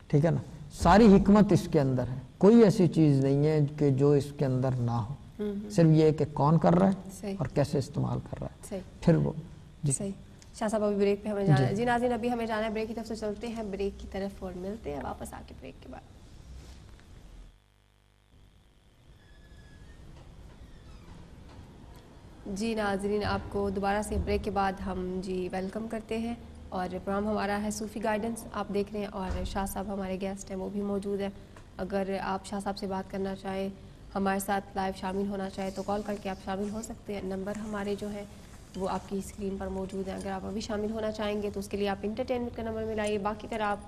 ٹھیک ہے نا. ساری حکمت اس کے اندر ہے, کوئی ایسی چیز نہیں ہے کہ جو اس کے اندر نہ ہو, صرف یہ کہ کون کر رہا ہے اور کیسے استعمال کر رہا ہے. پھر وہ صحیح. شاہ صاحب ابھی بریک پہ ہمیں جانا ہے. جی ناظرین ابھی ہمیں جانا ہے بریک کی طرف سے, چلتے ہیں بریک کی طرف اور ملتے ہیں واپس آ کے بریک کے بعد. جی ناظرین آپ کو دوبارہ سے بریک کے بعد ہم جی ویلکم کرتے ہیں, اور پروگرام ہمارا ہے صوفی گائیڈنس آپ دیکھ رہے ہیں, اور شاہ صاحب ہمارے گیسٹ ہیں وہ بھی موجود ہیں. اگر آپ شاہ صاحب سے بات کرنا چاہیں, ہمارے ساتھ لائیو شامل ہونا چاہیں تو کال کر کے آپ شامل ہو سکتے ہیں. نمبر ہمارے جو ہے وہ آپ کی اسکرین پر موجود ہیں. اگر آپ ابھی شامل ہونا چاہیں گے تو اس کے لیے آپ انٹرٹینمنٹ کا نمبر ملائیے. باقی اگر آپ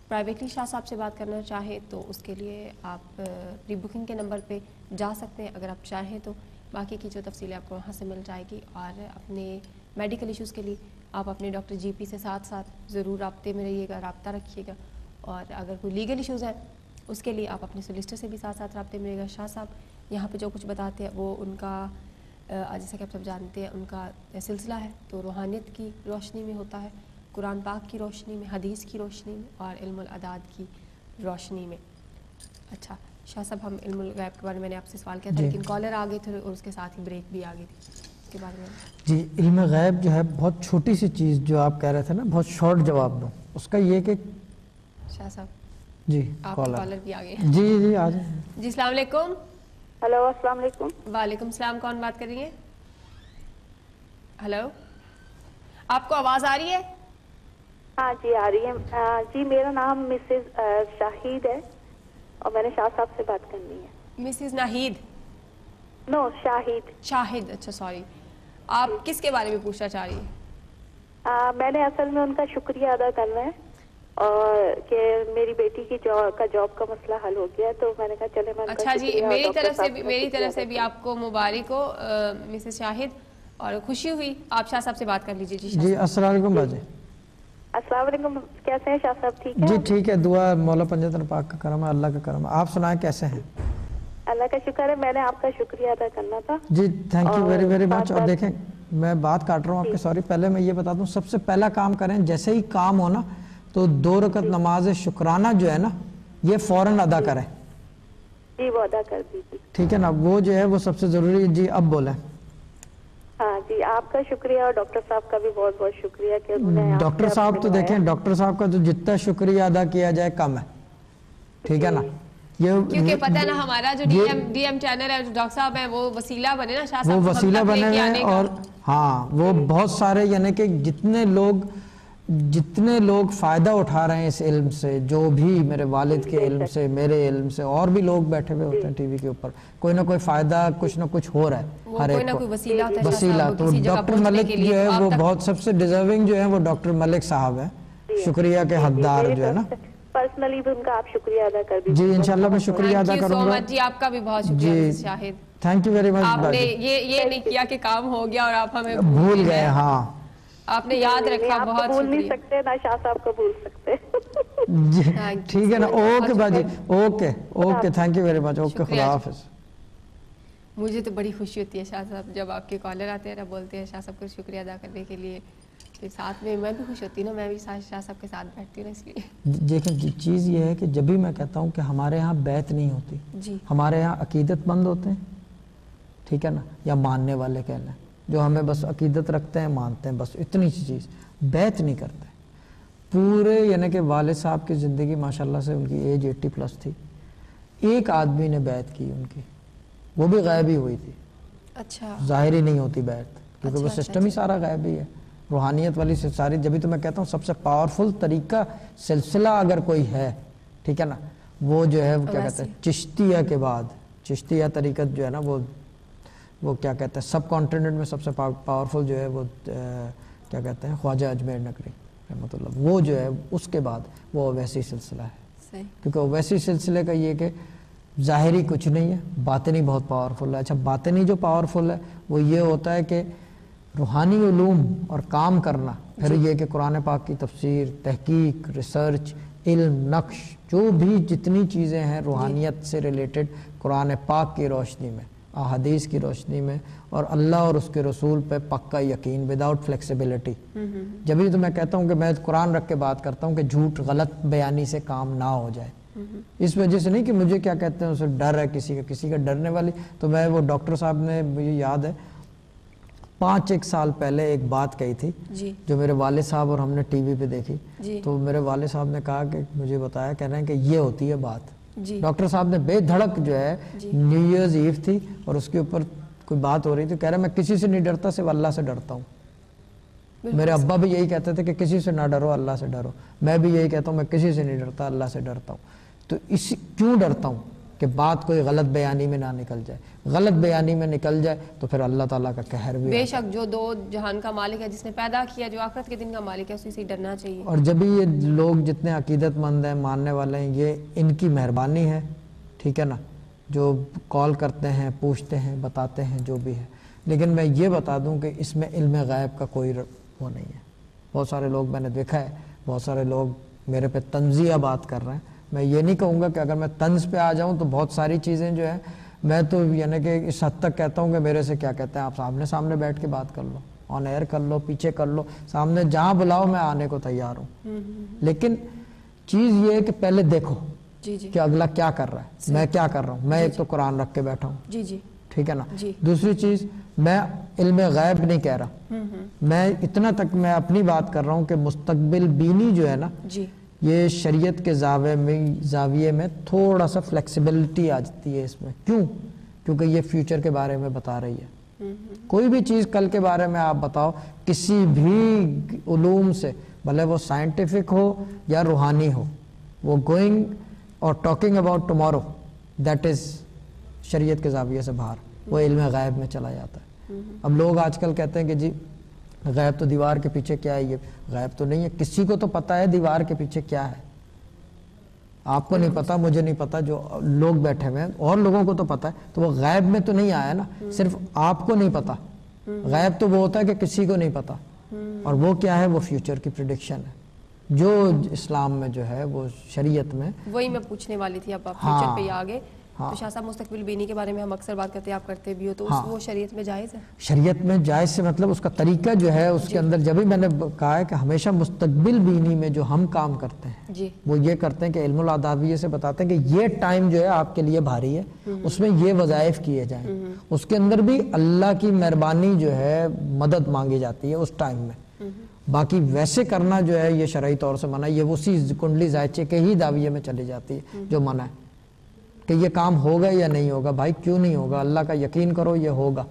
پرائیویٹلی شاہ صاحب سے بات کرنا چاہیں تو اس کے لیے آپ پری بکنگ کے نمبر پہ جا سکتے ہیں اگر آپ چاہیں تو. باقی کی جو تفصیلیں آپ کو وہاں سے مل جائے گی. اور اپنے میڈیکل ایشوز کے لیے آپ اپنے ڈاکٹر جی پی سے ساتھ ساتھ ضرور رابطے میں رہیے گا, رابطہ رکھیے گا. اور اگر کوئی لیگل ایشوز ہیں اس کے لیے آپ اپنے سولیسٹر سے بھی ساتھ ساتھ رابطے میں رہیے گا. شاہ صاحب یہاں پہ جو کچھ بتاتے ہیں وہ ان کا جیسا کہ آپ سب جانتے ہیں ان کا سلسلہ ہے تو روحانیت کی روشنی میں ہوتا ہے, قرآن پاک کی روشنی میں, حدیث کی روشنی میں, اور علم الاعداد کی روشنی میں. اچھا شاہ صاحب ہم علم الغیب کے بارے میں نے آپ سے سوال کیا تھا لیکن کالر آ گئے تھے اور اس کے ساتھ ہی بریک بھی آ گئی تھی, اس کے بارے میں. جی علم غیب جو ہے بہت چھوٹی سی چیز جو آپ کہہ رہے تھے نا, بہت شارٹ جواب دوں اس کا یہ کہ شاہ صاحب جی آپ کالر بھی آ گئے. جی آ جائیں. جی السلام علیکم. ہلو السلام علیکم. وعلیکم السلام, کون بات کر رہی ہے؟ ہلو آپ کو آواز آ رہی ہے؟ ہاں جی آ رہی ہے. جی میرا نام مسز شاہد ہے اور میں نے شاہ صاحب سے بات کرنی ہے. مسز ناہید؟ نو شاہد. شاہد, اچھا سوری. آپ کس کے بارے میں پوچھنا چاہ رہی ہیں؟ میں نے اصل میں ان کا شکریہ ادا کرنا ہے اور کہ میری بیٹی کی جاب کا مسئلہ حل ہو گیا, تو میں نے کہا چلے میں ان کا اچھا جی شکریہ. میری طرف سے بھی آپ کو مبارک ہو مسز شاہد, اور خوشی ہوئی. آپ شاہ صاحب سے بات کر لیجیے. جی السلام علیکم باجی. السلام علیکم, کیسے ہیں شاہ صاحب؟ ٹھیک ہے جی ٹھیک ہے, دعا مولا پنجتن پاک کا کرم ہے, اللہ کا کرم ہے. آپ سنائیں کیسے ہیں؟ اللہ کا شکر ہے. میں نے آپ کا شکریہ ادا کرنا تھا. جی thank you very very much. اور دیکھیں میں بات کاٹ رہا ہوں آپ کے, سوری. پہلے میں یہ بتا دوں, سب سے پہلا کام کریں جیسے ہی کام ہو نا تو 2 رکعت نماز شکرانہ جو ہے نا یہ فوراً ادا کریں. جی وہ ادا کر دیجیے. ٹھیک ہے نا, وہ جو ہے وہ سب سے ضروری. جی اب بولیں. ہاں جی آپ کا شکریہ اور ڈاکٹر صاحب کا بھی بہت بہت شکریہ کہ انہوں نے ڈاکٹر صاحب تو دیکھیں, ڈاکٹر صاحب کا تو جتنا شکریہ ادا کیا جائے کم ہے. ٹھیک ہے نا, کیونکہ پتہ ہے نا ہمارا جو ڈی ایم چینل ہے ڈاکٹر صاحب ہیں وہ وسیلہ بنے نا شاہ صاحب, وہ وسیلہ بنے ہیں. اور ہاں وہ بہت سارے یعنی کہ جتنے لوگ فائدہ اٹھا رہے ہیں اس علم سے, جو بھی میرے والد کے علم سے, میرے علم سے, اور بھی لوگ بیٹھے ہوئے ہوتے ہیں ٹی وی کے اوپر, کوئی نہ کوئی فائدہ کچھ نہ کچھ ہو رہا ہے ہر ایک کو وسیلہ. تو ڈاکٹر ملک جو ہے وہ بہت سب سے ڈیزرونگ جو ہے وہ ڈاکٹر ملک صاحب ہیں, شکریہ کے حقدار جو ہے نا. پرسنلی بھی ان کا آپ شکریہ ادا کر دیجیے. جی انشاءاللہ میں شکریہ ادا کروں گا. جی آپ کا بھی بہت شکریہ Mrs Shahid. Thank you very much. آپ نے یہ نہیں کیا کہ کام ہو گیا اور آپ ہمیں بھول گئے. ہاں آپ نے یاد رکھا, بہت شکریہ. بھول نہیں سکتے نہ شاہ صاحب کو بھول سکتے. جی ٹھیک ہے نا, اوکے باجی, okay thank you very much. Okay خدا حافظ. مجھے تو بڑی خوشی ہوتی ہے شاہ صاحب جب آپ کے کالر آتے ہیں نا, بولتے ہیں شاہ صاحب کو شکریہ ادا کرنے کے لیے, تو ساتھ میں بھی خوش ہوتی ہوں نا, میں بھی شاہ صاحب کے ساتھ بیٹھتی ہوں نا, اس لیے. دیکھیں چیز یہ ہے کہ جب بھی میں کہتا ہوں کہ ہمارے ہاں بیعت نہیں ہوتی, ہمارے یہاں عقیدت مند ہوتے ہیں, ٹھیک ہے نا, یا ماننے والے کہہ لیں, جو ہمیں بس عقیدت رکھتے ہیں, مانتے ہیں, بس اتنی سی چیز. بیعت نہیں کرتے. پورے یعنی کہ والد صاحب کی زندگی ماشاءاللہ سے ان کی ایج 80+ تھی, ایک آدمی نے بیعت کی ان کی, وہ بھی غیبی ہوئی تھی. اچھا ظاہری نہیں ہوتی بیعت, کیونکہ وہ سسٹم ہی سارا غیبی ہے, روحانیت والی سے ساری. جبھی تو میں کہتا ہوں سب سے پاورفل طریقہ سلسلہ اگر کوئی ہے, ٹھیک ہے نا, وہ جو ہے کیا کہتے ہیں چشتیہ کے بعد, چشتیہ طریقت جو ہے نا وہ کیا کہتے ہیں سب کانٹیننٹ میں سب سے پاورفل جو ہے وہ کیا کہتے ہیں خواجہ اجمیر نقوی رحمۃ اللہ, وہ جو ہے اس کے بعد وہ اویسی سلسلہ ہے. کیونکہ اویسی سلسلے کا یہ کہ ظاہری کچھ نہیں ہے, باطنی بہت پاورفل ہے. اچھا باطنی جو پاورفل ہے وہ یہ ہوتا ہے کہ روحانی علوم اور کام کرنا, پھر یہ کہ قرآن پاک کی تفسیر, تحقیق, ریسرچ, علم, نقش, جو بھی جتنی چیزیں ہیں روحانیت سے ریلیٹڈ قرآن پاک کی روشنی میں, احادیث کی روشنی میں اور اللہ اور اس کے رسول پہ پکا یقین وداؤٹ فلیکسیبلٹی. جبھی تو میں کہتا ہوں کہ میں قرآن رکھ کے بات کرتا ہوں کہ جھوٹ غلط بیانی سے کام نہ ہو جائے. اس وجہ سے نہیں کہ مجھے کیا کہتے ہیں اسے ڈر ہے کسی کا ڈرنے والی. تو میں وہ ڈاکٹر صاحب نے مجھے یاد ہے 5-1 سال پہلے ایک بات کہی تھی جو میرے والد صاحب اور ہم نے ٹی وی پہ دیکھی. تو میرے والد صاحب نے کہا کہ مجھے بتایا کہہ رہے ہیں کہ یہ ہوتی ہے بات. ڈاکٹر صاحب نے بے دھڑک جو ہے نیو ایئرز ایو تھی اور اس کے اوپر کوئی بات ہو رہی تھی, کہہ رہے میں کسی سے نہیں ڈرتا صرف اللہ سے ڈرتا ہوں. میرے ابا بھی یہی کہتے تھے کہ کسی سے نہ ڈرو اللہ سے ڈرو. میں بھی یہی کہتا ہوں میں کسی سے نہیں ڈرتا اللہ سے ڈرتا ہوں. تو کیوں ڈرتا ہوں کہ بات کوئی غلط بیانی میں نہ نکل جائے. غلط بیانی میں نکل جائے تو پھر اللہ تعالیٰ کا قہر بھی. بے شک جو دو جہان کا مالک ہے, جس نے پیدا کیا, جو آخرت کے دن کا مالک ہے, اسی سے ڈرنا چاہیے. اور جب یہ لوگ جتنے عقیدت مند ہیں ماننے والے ہیں یہ ان کی مہربانی ہے, ٹھیک ہے نا, جو کال کرتے ہیں پوچھتے ہیں بتاتے ہیں جو بھی ہے. لیکن میں یہ بتا دوں کہ اس میں علم غیب کا کوئی وہ نہیں ہے. بہت سارے لوگ میں نے دیکھا ہے, بہت سارے لوگ میرے پہ طنزیہ بات کر رہے ہیں. میں یہ نہیں کہوں گا کہ اگر میں طنز پہ آ جاؤں تو بہت ساری چیزیں جو ہے میں تو یعنی کہ اس حد تک کہتا ہوں کہ میرے سے کیا کہتے ہیں آپ سامنے بیٹھ کے بات کر لو, آن ایئر کر لو, پیچھے کر لو, سامنے جہاں بلاؤ میں آنے کو تیار ہوں. لیکن چیز یہ ہے کہ پہلے دیکھو کہ اگلا کیا کر رہا ہے, میں کیا کر رہا ہوں. میں ایک تو قرآن رکھ کے بیٹھا ہوں, ٹھیک ہے نا. دوسری چیز میں علم غیب نہیں کہہ رہا, میں اتنا تک میں اپنی بات کر رہا ہوں کہ مستقبل بینی جو ہے نا یہ شریعت کے زاویے میں تھوڑا سا فلیکسیبلٹی آ جاتی ہے اس میں. کیوں؟ کیونکہ یہ فیوچر کے بارے میں بتا رہی ہے. کوئی بھی چیز کل کے بارے میں آپ بتاؤ کسی بھی علوم سے, بھلے وہ سائنٹیفک ہو یا روحانی ہو, وہ گوئنگ اور talking about tomorrow that is شریعت کے زاویے سے باہر, وہ علم غیب میں چلا جاتا ہے. اب لوگ آج کل کہتے ہیں کہ جی غیب تو دیوار کے پیچھے کیا ہے, یہ غیب تو نہیں ہے. کسی کو تو پتا ہے دیوار کے پیچھے کیا ہے, آپ کو نہیں پتا, مجھے نہیں پتا, جو لوگ بیٹھے ہوئے ہیں اور لوگوں کو تو پتا ہے. تو وہ غیب میں تو نہیں آیا نا, صرف آپ کو نہیں پتا. غیب تو وہ ہوتا ہے کہ کسی کو نہیں پتا, اور وہ کیا ہے, وہ فیوچر کی پریڈکشن ہے جو اسلام میں جو ہے وہ شریعت میں. وہی میں پوچھنے والی تھی, اب آپ فیوچر پہ آگے. تو شاہ صاحب مستقبل بینی کے بارے میں ہم اکثر بات کرتے ہیں, آپ کرتے بھی ہو, تو وہ شریعت میں جائز ہے؟ شریعت میں جائز سے مطلب اس کا طریقہ جو ہے اس کے اندر, جب ہی میں نے کہا ہے کہ ہمیشہ مستقبل بینی میں جو ہم کام کرتے ہیں وہ یہ کرتے ہیں کہ علم الادابیہ سے بتاتے ہیں کہ یہ ٹائم جو ہے آپ کے لیے بھاری ہے, اس میں یہ وظائف کیے جائیں. اس کے اندر بھی اللہ کی مہربانی جو ہے مدد مانگی جاتی ہے اس ٹائم میں. باقی ویسے کرنا جو ہے یہ شرعی طور سے منع ہے, یہ اسی کنڈلی ذائچے کے ہی دعویے میں چلی جاتی ہے جو منع ہے کہ یہ کام ہوگا یا نہیں ہوگا. بھائی کیوں نہیں ہوگا, اللہ کا یقین کرو یہ ہوگا.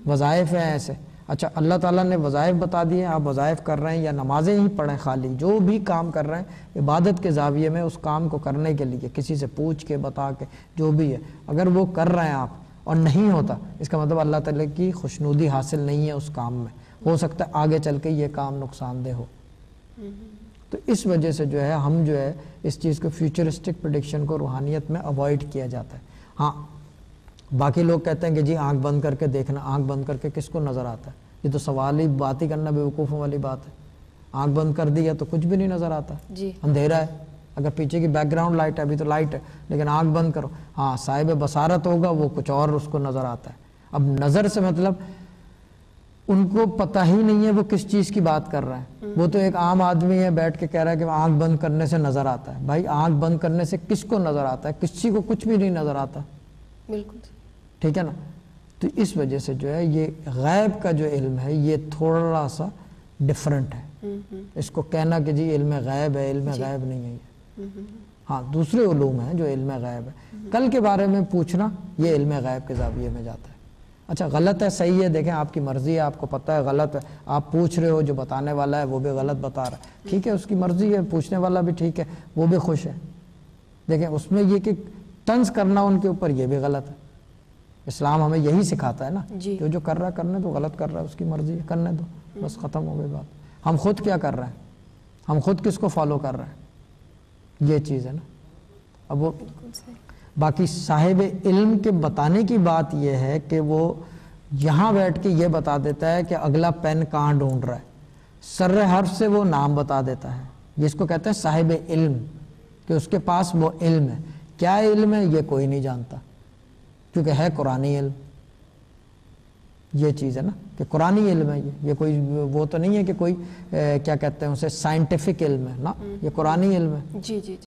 وظائف ہیں ایسے, اچھا اللہ تعالیٰ نے وظائف بتا دیے, آپ وظائف کر رہے ہیں یا نمازیں ہی پڑھیں, خالی جو بھی کام کر رہے ہیں عبادت کے زاویے میں اس کام کو کرنے کے لیے کسی سے پوچھ کے بتا کے جو بھی ہے, اگر وہ کر رہے ہیں آپ اور نہیں ہوتا, اس کا مطلب اللہ تعالیٰ کی خوشنودی حاصل نہیں ہے اس کام میں. ہو سکتا ہے آگے چل کے یہ کام نقصان دہ ہو. تو اس وجہ سے جو ہے ہم جو ہے اس چیز کو فیوچرسٹک پریڈکشن کو روحانیت میں اوائڈ کیا جاتا ہے. ہاں باقی لوگ کہتے ہیں کہ جی آنکھ بند کر کے دیکھنا, آنکھ بند کر کے کس کو نظر آتا ہے؟ یہ تو سوال ہی بات ہی کرنا بیوقوفوں والی بات ہے. آنکھ بند کر دیا تو کچھ بھی نہیں نظر آتا, اندھیرا ہے. اگر پیچھے کی بیک گراؤنڈ لائٹ ہے, ابھی تو لائٹ ہے, لیکن آنکھ بند کرو, ہاں صاحب بصارت ہوگا وہ کچھ اور اس کو نظر آتا ہے. اب نظر سے مطلب ان کو پتہ ہی نہیں ہے وہ کس چیز کی بات کر رہا ہے. وہ تو ایک عام آدمی ہے بیٹھ کے کہہ رہا ہے کہ آنکھ بند کرنے سے نظر آتا ہے. بھائی آنکھ بند کرنے سے کس کو نظر آتا ہے؟ کسی کو کچھ بھی نہیں نظر آتا. بالکل ٹھیک ہے نا. تو اس وجہ سے جو ہے یہ غیب کا جو علم ہے یہ تھوڑا سا ڈیفرنٹ ہے. اس کو کہنا کہ جی علم غیب ہے, علم غیب نہیں ہے یہ. ہاں دوسرے علوم ہیں جو علم غیب ہے, کل کے بارے میں پوچھنا یہ علم غیب کے زاویے میں جاتا ہے. اچھا غلط ہے صحیح ہے, دیکھیں آپ کی مرضی ہے, آپ کو پتہ ہے غلط ہے, آپ پوچھ رہے ہو, جو بتانے والا ہے وہ بھی غلط بتا رہا ہے, ٹھیک ہے, اس کی مرضی ہے, پوچھنے والا بھی ٹھیک ہے, وہ بھی خوش ہے. دیکھیں اس میں یہ کہ طنز کرنا ان کے اوپر یہ بھی غلط ہے. اسلام ہمیں یہی سکھاتا ہے نا, جو کر رہا ہے کرنے دو, غلط کر رہا ہے اس کی مرضی ہے, کرنے دو, بس ختم ہو گئی بات. ہم خود کیا کر رہے ہیں, ہم خود کس کو فالو کر رہے ہیں, یہ چیز ہے نا. اب وہ باقی صاحب علم کے بتانے کی بات یہ ہے کہ وہ یہاں بیٹھ کے یہ بتا دیتا ہے کہ اگلا پین کہاں ڈھونڈ رہا ہے, سر حرف سے وہ نام بتا دیتا ہے. جس کو کہتے ہیں صاحب علم, کہ اس کے پاس وہ علم ہے. کیا علم ہے یہ کوئی نہیں جانتا, کیونکہ ہے قرآنی علم, یہ چیز ہے نا کہ قرآنی علم ہے یہ کوئی وہ تو نہیں ہے کہ کوئی کیا کہتے ہیں اسے سائنٹیفک علم ہے نا، یہ قرآنی علم ہے. جی جی